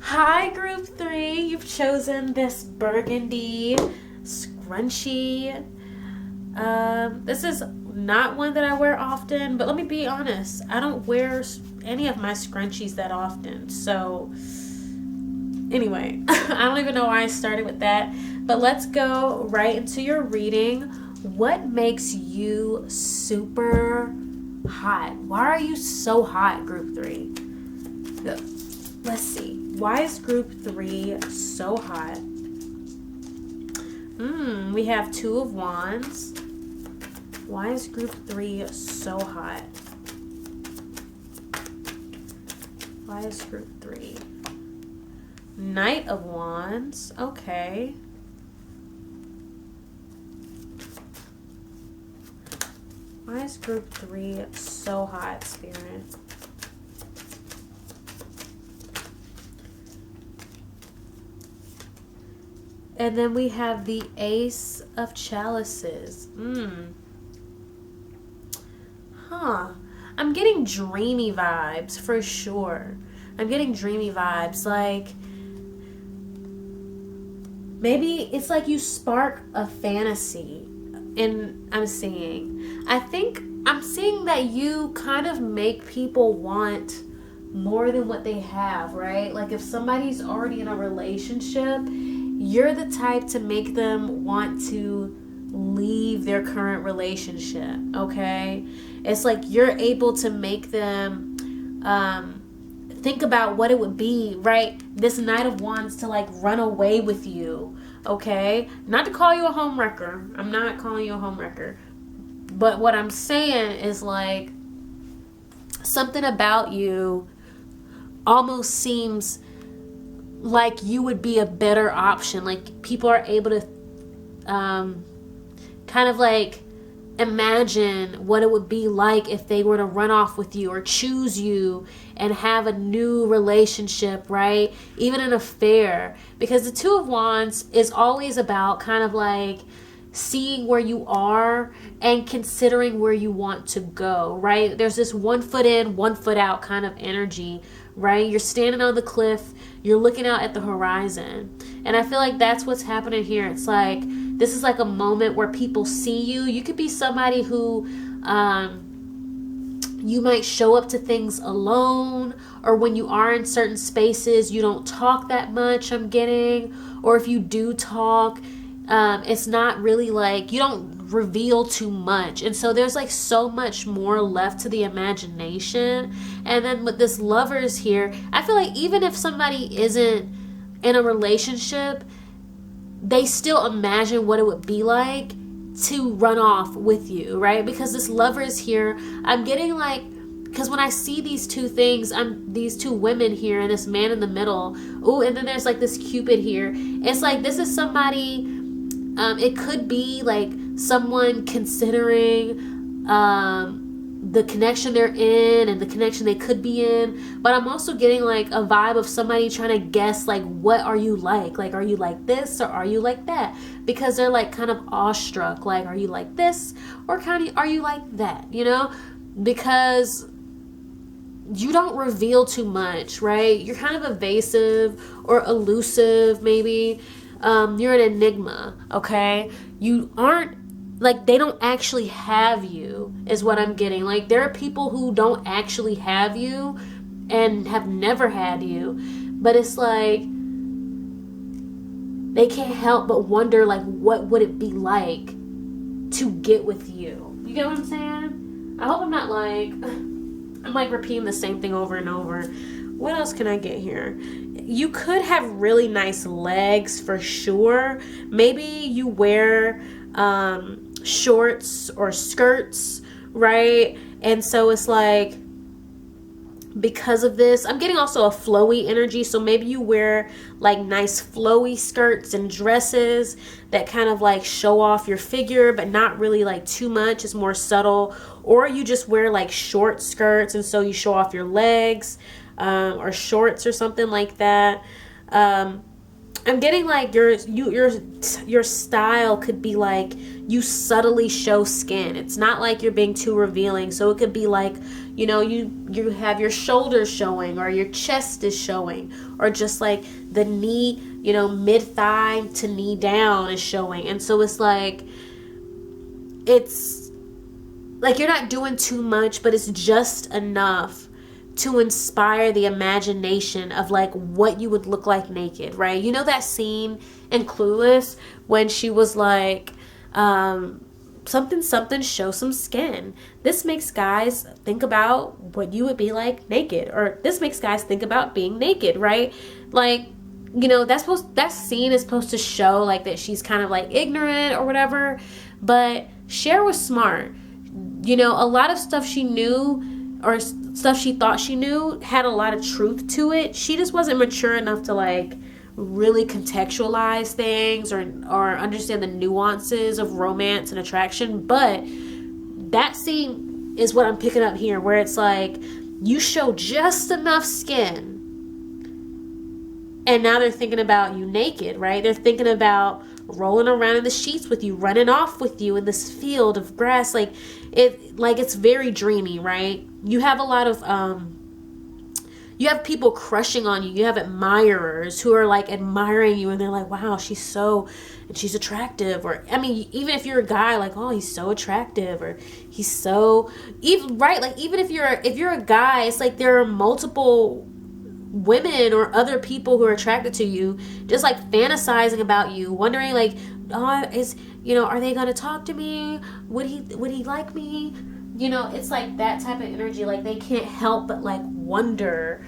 Hi, group 3. You've chosen this burgundy scrunchie. This is not one that I wear often, but let me be honest, I don't wear any of my scrunchies that often. So anyway, I don't even know why I started with that, but let's go right into your reading. What makes you super hot? Why are you so hot, group 3? Let's see. Why is group 3 so hot? We have 2 of Wands. Why is group 3 so hot? Why is group 3? Knight of Wands. Okay. Why is group 3 so hot, Spirit? And then we have the Ace of Chalices. I'm getting dreamy vibes for sure. I'm getting dreamy vibes. Like, maybe it's like you spark a fantasy. And I'm seeing that you kind of make people want more than what they have, right? Like if somebody's already in a relationship, you're the type to make them want to leave their current relationship, okay? It's like you're able to make them think about what it would be, right? This Knight of Wands to like run away with you, okay? Not to call you a homewrecker. I'm not calling you a homewrecker. But what I'm saying is like something about you almost seems like you would be a better option. Like people are able to kind of like imagine what it would be like if they were to run off with you or choose you and have a new relationship, right? Even an affair. Because the Two of Wands is always about kind of like seeing where you are and considering where you want to go, right? There's this 1 foot in, 1 foot out kind of energy, right? You're standing on the cliff, you're looking out at the horizon. And I feel like that's what's happening here. It's like, this is like a moment where people see you. You could be somebody who, you might show up to things alone, or when you are in certain spaces, you don't talk that much, I'm getting. Or if you do talk, it's not really like, you don't reveal too much. And so there's like so much more left to the imagination. And then with this Lovers here, I feel like even if somebody isn't in a relationship, they still imagine what it would be like to run off with you, right? Because this Lovers here, I'm getting like, because when I see these two things, these two women here and this man in the middle. Oh, and then there's like this Cupid here. It's like this is somebody, it could be like someone considering the connection they're in and the connection they could be in. But I'm also getting like a vibe of somebody trying to guess like, what are you like? Like, are you like this or are you like that? Because they're like kind of awestruck. Like, are you like this or kind of are you like that? You know, because you don't reveal too much, right? You're kind of evasive or elusive, maybe. You're an enigma, okay? You aren't like they don't actually have you, is what I'm getting. Like there are people who don't actually have you and have never had you, but it's like they can't help but wonder, like, what would it be like to get with you? You get what I'm saying? I hope I'm not like, I'm like repeating the same thing over and over. What else can I get here? You could have really nice legs for sure. Maybe you wear shorts or skirts, right? And so it's like, because of this, I'm getting also a flowy energy. So maybe you wear like nice flowy skirts and dresses that kind of like show off your figure, but not really like too much. It's more subtle. Or you just wear like short skirts and so you show off your legs, or shorts or something like that. I'm getting like your style could be like you subtly show skin. It's not like you're being too revealing. So it could be like, you know, you have your shoulders showing, or your chest is showing, or just like the knee, you know, mid thigh to knee down is showing. And so it's like you're not doing too much, but it's just enough to inspire the imagination of like what you would look like naked, right? You know that scene in Clueless when she was like, something, show some skin. This makes guys think about what you would be like naked, or this makes guys think about being naked, right? Like, you know, that scene is supposed to show like that she's kind of like ignorant or whatever, but Cher was smart. You know, a lot of stuff she knew or stuff she thought she knew had a lot of truth to it. She just wasn't mature enough to like really contextualize things or understand the nuances of romance and attraction. But that scene is what I'm picking up here, where it's like you show just enough skin and now they're thinking about you naked, right? They're thinking about rolling around in the sheets with you, running off with you in this field of grass. Like it's very dreamy, right? You have a lot of you have people crushing on you. You have admirers who are like admiring you, and they're like, wow, she's attractive. Or I mean, even if you're a guy, like, oh, he's so attractive, or he's so, even right, like even if you're a guy, it's like there are multiple women or other people who are attracted to you, just like fantasizing about you, wondering like, oh, are they gonna talk to me? Would he like me? You know, it's like that type of energy. Like they can't help but like wonder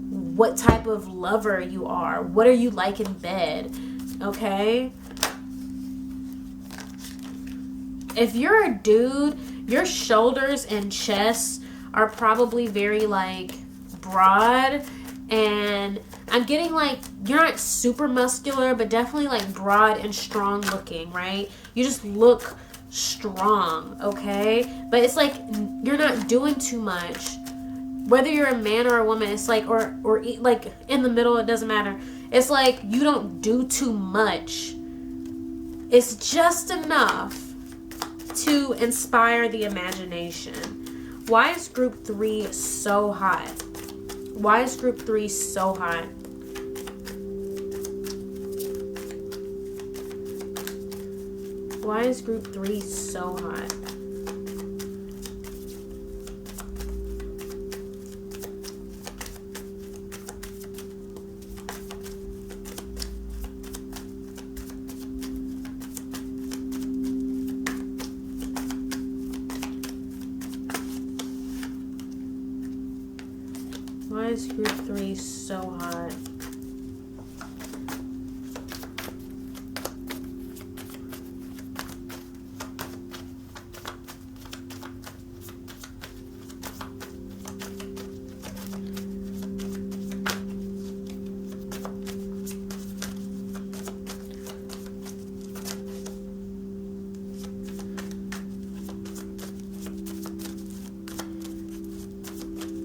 what type of lover you are. What are you like in bed? Okay? If you're a dude, your shoulders and chest are probably very like broad, and I'm getting like you're not super muscular, but definitely like broad and strong looking, right? You just look strong, okay? But it's like you're not doing too much. Whether you're a man or a woman, it's like or like in the middle, it doesn't matter. It's like you don't do too much. It's just enough to inspire the imagination. Why is group 3 so hot? Why is group 3 so hot? Why is group 3 so hot? Why is group 3 so hot?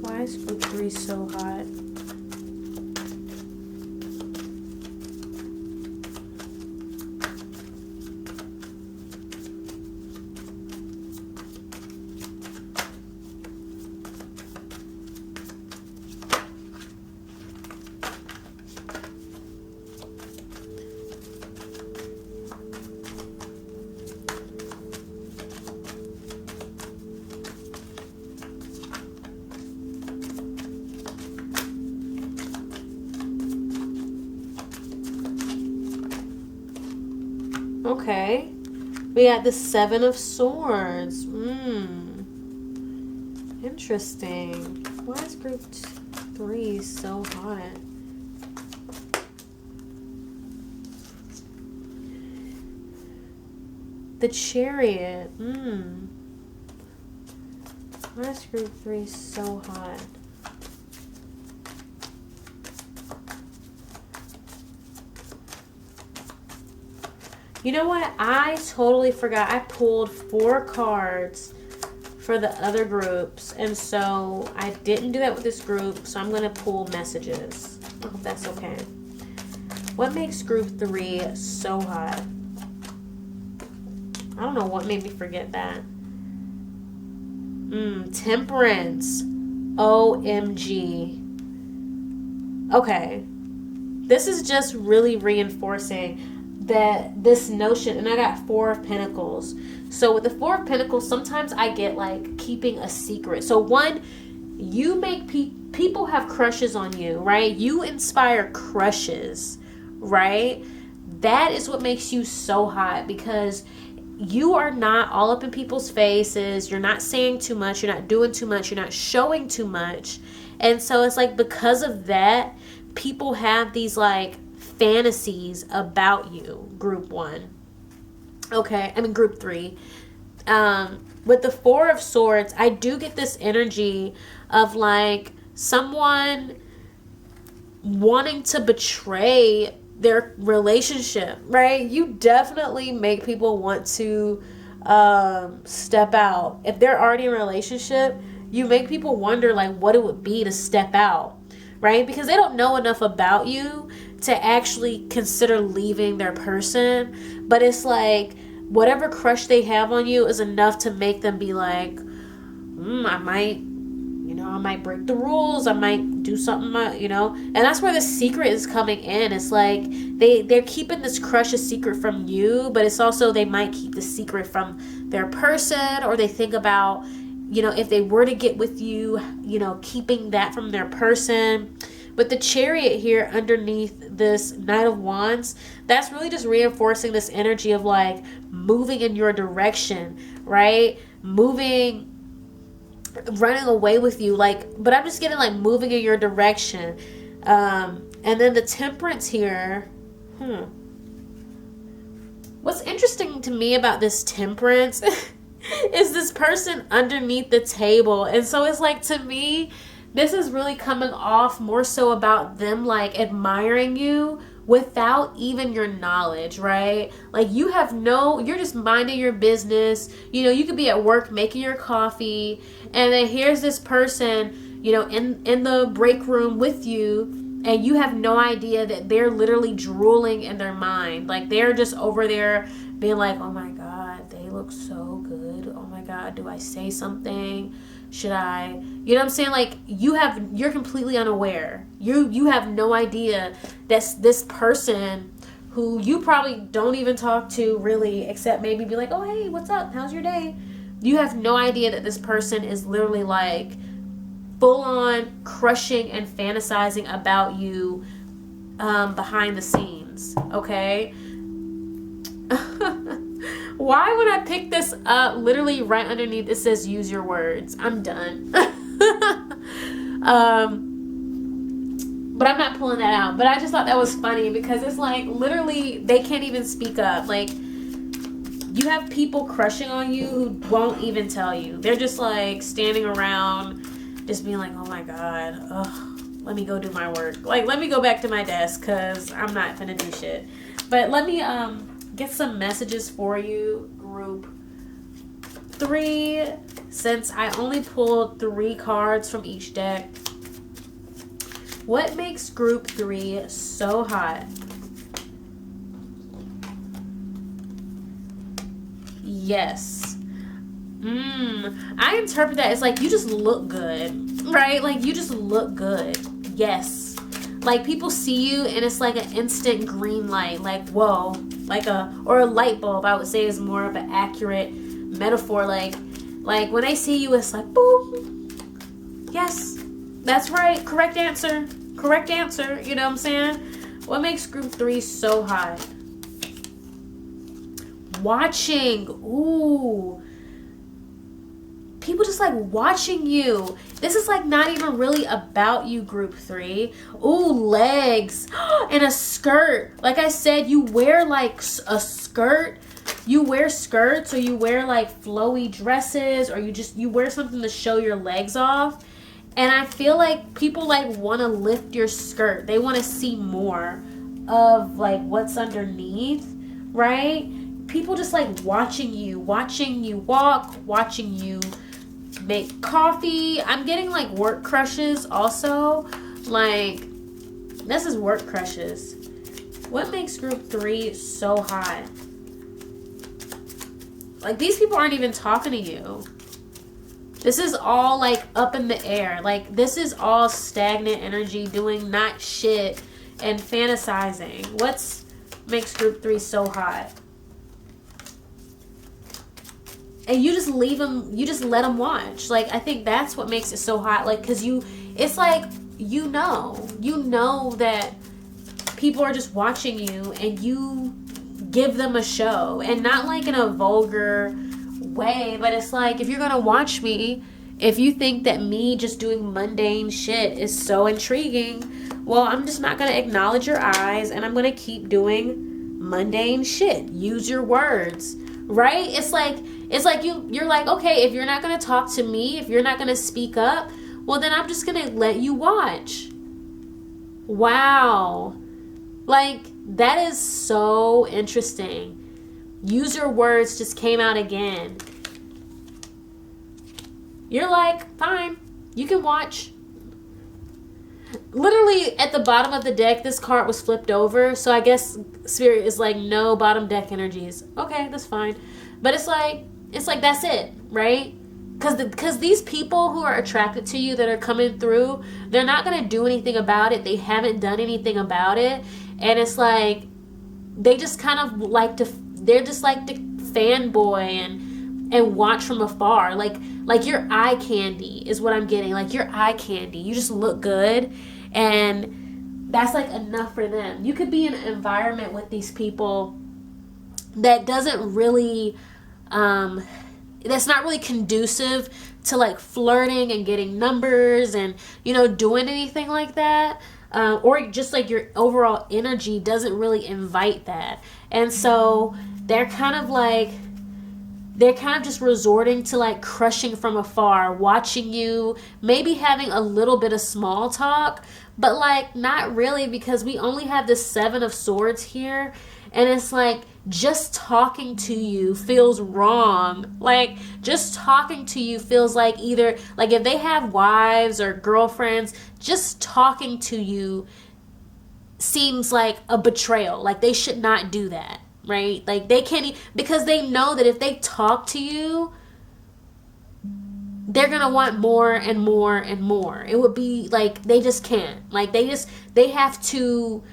Why is group 3 so hot? Okay. We got the Seven of Swords. Interesting. Why is group 3 so hot? The Chariot. Why is group 3 so hot? You know what? I totally forgot. I pulled 4 cards for the other groups. And so I didn't do that with this group. So I'm going to pull messages. I hope that's okay. What makes group 3 so hot? I don't know what made me forget that. Temperance. OMG. Okay. This is just really reinforcing that this notion, and I got 4 of Pentacles. So with the 4 of Pentacles, sometimes I get like keeping a secret. So one, you make people have crushes on you, right? You inspire crushes, right? That is what makes you so hot, because you are not all up in people's faces. You're not saying too much. You're not doing too much. You're not showing too much. And so it's like, because of that, people have these like fantasies about you. Group 1. Okay, I mean group 3. With the 4 of Swords, I do get this energy of like someone wanting to betray their relationship, right? You definitely make people want to step out. If they're already in a relationship, you make people wonder like what it would be to step out, right? Because they don't know enough about you to actually consider leaving their person. But it's like whatever crush they have on you is enough to make them be like, I might break the rules. I might do something, and that's where the secret is coming in. It's like they're keeping this crush a secret from you, but it's also they might keep the secret from their person, or they think about, if they were to get with you, keeping that from their person. But the Chariot here underneath this Knight of Wands, that's really just reinforcing this energy of like moving in your direction, right? Running away with you, but I'm just getting like moving in your direction. And then the Temperance here. What's interesting to me about this Temperance is this person underneath the table. And so it's like, to me, this is really coming off more so about them like admiring you without even your knowledge, right? Like you're just minding your business. You could be at work making your coffee, and then here's this person, in the break room with you, and you have no idea that they're literally drooling in their mind. Like they're just over there being like, oh my God, they look so good. Oh my God, do I say something? Should I, you know what I'm saying? Like you're completely unaware. You have no idea that this person who you probably don't even talk to really, except maybe be like, oh, hey, what's up? How's your day? You have no idea that this person is literally like full on crushing and fantasizing about you behind the scenes. Okay. Why would I pick this up? Literally right underneath it says use your words. I'm done. But I'm not pulling that out. But I just thought that was funny, because it's like literally they can't even speak up. Like you have people crushing on you who won't even tell you. They're just like standing around just being like, oh my God, let me go do my work. Like let me go back to my desk because I'm not gonna do shit. But let me get some messages for you, group 3, since I only pulled 3 cards from each deck. What makes group 3 so hot? Yes. I interpret that as like you just look good, right? Like you just look good. Yes. Like people see you and it's like an instant green light. Like whoa. Or a light bulb, I would say, is more of an accurate metaphor. Like when they see you, it's like boom. Yes, that's right. Correct answer. You know what I'm saying? What makes group 3 so hot? watching. Ooh. People just like watching you. This is like not even really about you, group 3. Ooh, legs and a skirt. Like I said, you wear like a skirt. You wear skirts, or you wear like flowy dresses, or you wear something to show your legs off. And I feel like people like want to lift your skirt. They want to see more of like what's underneath, right? People just like watching you walk, watching you make coffee. I'm getting like work crushes also. Like, this is work crushes. What makes group 3 so hot? Like, these people aren't even talking to you. This is all like up in the air. Like, this is all stagnant energy, doing not shit and fantasizing. What makes group 3 so hot? And you just leave them, you just let them watch. Like, I think that's what makes it so hot. Like, because it's like, you know that people are just watching you, and you give them a show. And not like in a vulgar way, but it's like, if you're gonna watch me, if you think that me just doing mundane shit is so intriguing, well, I'm just not gonna acknowledge your eyes, and I'm gonna keep doing mundane shit. Use your words, right? It's like you're like, okay, if you're not gonna talk to me, if you're not gonna speak up, well, then I'm just gonna let you watch. Wow. Like, that is so interesting. Use your words just came out again. You're like, fine, you can watch. Literally at the bottom of the deck, this card was flipped over. So I guess Spirit is like, no bottom deck energies. Okay, that's fine. But it's like that's it, right? Because these people who are attracted to you, that are coming through, they're not going to do anything about it. They haven't done anything about it. And it's like, they just kind of like to, they're just like to fanboy and watch from afar. Like your eye candy is what I'm getting. Like, your eye candy. You just look good. And that's like enough for them. You could be in an environment with these people that doesn't really, that's not really conducive to like flirting and getting numbers and, doing anything like that. Or just like your overall energy doesn't really invite that. And so they're kind of just resorting to like crushing from afar, watching you, maybe having a little bit of small talk, but like not really, because we only have the 7 of Swords here. And it's like, just talking to you feels wrong. Like, just talking to you feels like either, like if they have wives or girlfriends, just talking to you seems like a betrayal. Like, they should not do that, right? Like, they can't, because they know that if they talk to you, they're gonna want more and more and more. It would be like, they just can't. Like, they have to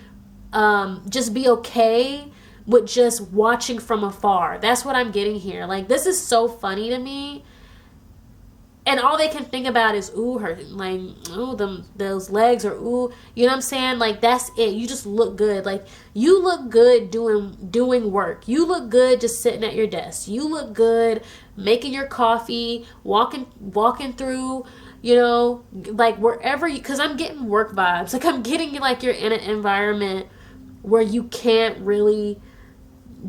just be okay with just watching from afar. That's what I'm getting here. Like, this is so funny to me. And all they can think about is, ooh, her, like, ooh, those legs, or ooh, you know what I'm saying? Like, that's it. You just look good. Like, you look good doing work. You look good just sitting at your desk. You look good making your coffee, walking through, like wherever because I'm getting work vibes. Like, I'm getting like you're in an environment where you can't really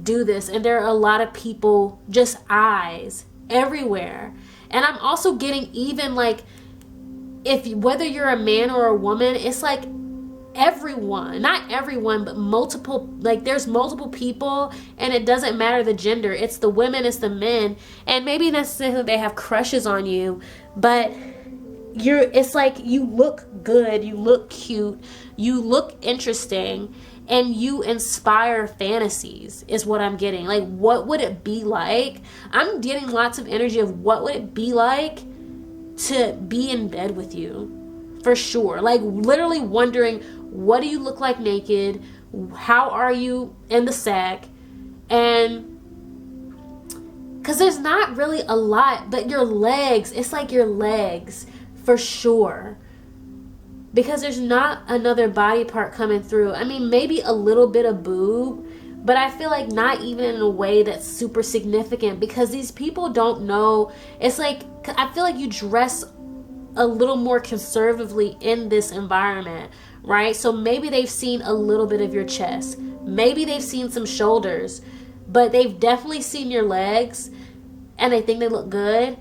do this, and there are a lot of people, just eyes everywhere. And I'm also getting, even like, whether you're a man or a woman, it's like everyone, not everyone, but multiple, like there's multiple people, and it doesn't matter the gender. It's the women, it's the men, and maybe necessarily they have crushes on you, but it's like, you look good, you look cute, you look interesting, and you inspire fantasies is what I'm getting. Like, what would it be like? I'm getting lots of energy of what would it be like to be in bed with you, for sure. Like, literally wondering, what do you look like naked? How are you in the sack? And because there's not really a lot, but your legs, it's like your legs, for sure. Because there's not another body part coming through. I mean, maybe a little bit of boob, but I feel like not even in a way that's super significant, because these people don't know. It's like, I feel like you dress a little more conservatively in this environment, right? So maybe they've seen a little bit of your chest, maybe they've seen some shoulders, but they've definitely seen your legs and they think they look good,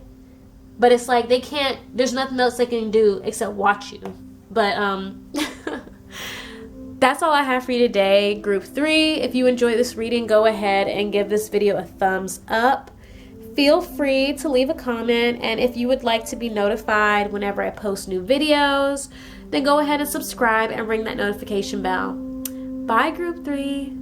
but it's like they can't, there's nothing else they can do except watch you. But that's all I have for you today, group 3. If you enjoyed this reading, go ahead and give this video a thumbs up. Feel free to leave a comment, and if you would like to be notified whenever I post new videos, then go ahead and subscribe and ring that notification bell. Bye, group 3.